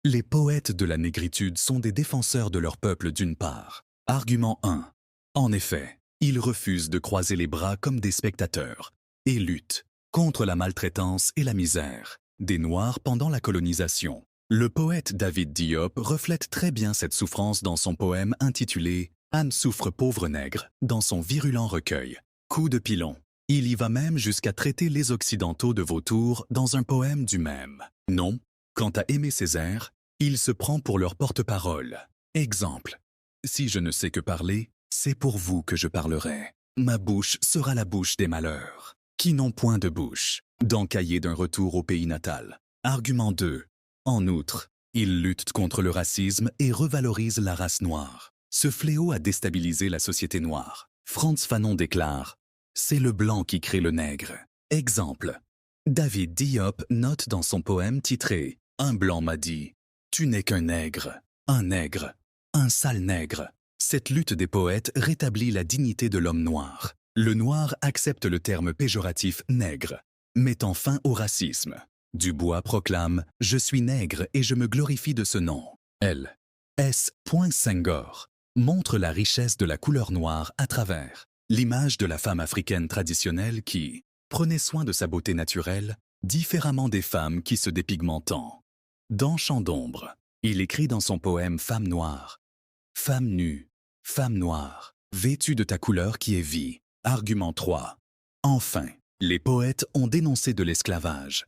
Les poètes de la négritude sont des défenseurs de leur peuple d'une part. Argument 1. En effet, ils refusent de croiser les bras comme des spectateurs et luttent contre la maltraitance et la misère des Noirs pendant la colonisation. Le poète David Diop reflète très bien cette souffrance dans son poème intitulé « Anne souffre pauvre nègre » dans son virulent recueil « Coup de pilon ». Il y va même jusqu'à traiter les Occidentaux de vautours dans un poème du même nom. Quant à Aimé Césaire, il se prend pour leur porte-parole. Exemple. Si je ne sais que parler, c'est pour vous que je parlerai. Ma bouche sera la bouche des malheurs, qui n'ont point de bouche, d'encailler d'un retour au pays natal. Argument 2. En outre, il lutte contre le racisme et revalorise la race noire. Ce fléau a déstabilisé la société noire. Frantz Fanon déclare « C'est le blanc qui crée le nègre ». Exemple. David Diop note dans son poème titré « Un blanc m'a dit, tu n'es qu'un nègre, un sale nègre ». Cette lutte des poètes rétablit la dignité de l'homme noir. Le noir accepte le terme péjoratif « nègre », mettant fin au racisme. Dubois proclame « Je suis nègre et je me glorifie de ce nom ». L. S. Senghor montre la richesse de la couleur noire à travers l'image de la femme africaine traditionnelle qui prenait soin de sa beauté naturelle, différemment des femmes qui se dépigmentant. Dans Chant d'ombre, il écrit dans son poème Femme noire, « Femme nue, femme noire, vêtue de ta couleur qui est vie ». Argument 3. Enfin, les poètes ont dénoncé de l'esclavage.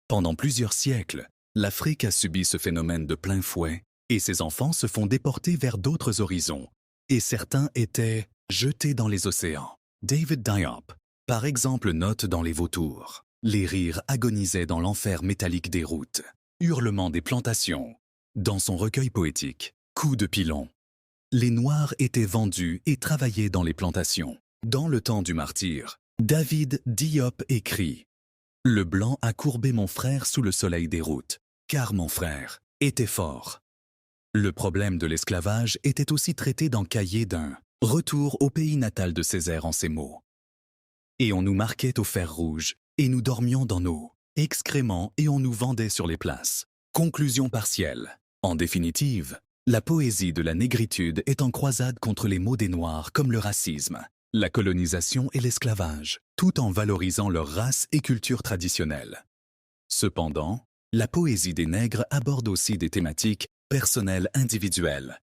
Pendant plusieurs siècles, l'Afrique a subi ce phénomène de plein fouet et ses enfants se font déporter vers d'autres horizons. Et certains étaient jetés dans les océans. David Diop, par exemple, note dans Les Vautours. Les rires agonisaient dans l'enfer métallique des routes. Hurlements des plantations. Dans son recueil poétique, Coup de pilon. Les Noirs étaient vendus et travaillaient dans les plantations. Dans Le temps du martyr, David Diop écrit « Le blanc a courbé mon frère sous le soleil des routes, car mon frère était fort ». Le problème de l'esclavage était aussi traité dans Cahiers d'un retour au pays natal de Césaire en ces mots. Et on nous marquait au fer rouge, et nous dormions dans nos excréments et on nous vendait sur les places. Conclusion partielle. En définitive, la poésie de la négritude est en croisade contre les maux des Noirs comme le racisme, la colonisation et l'esclavage, tout en valorisant leur race et culture traditionnelle. Cependant, la poésie des nègres aborde aussi des thématiques personnelles individuelles,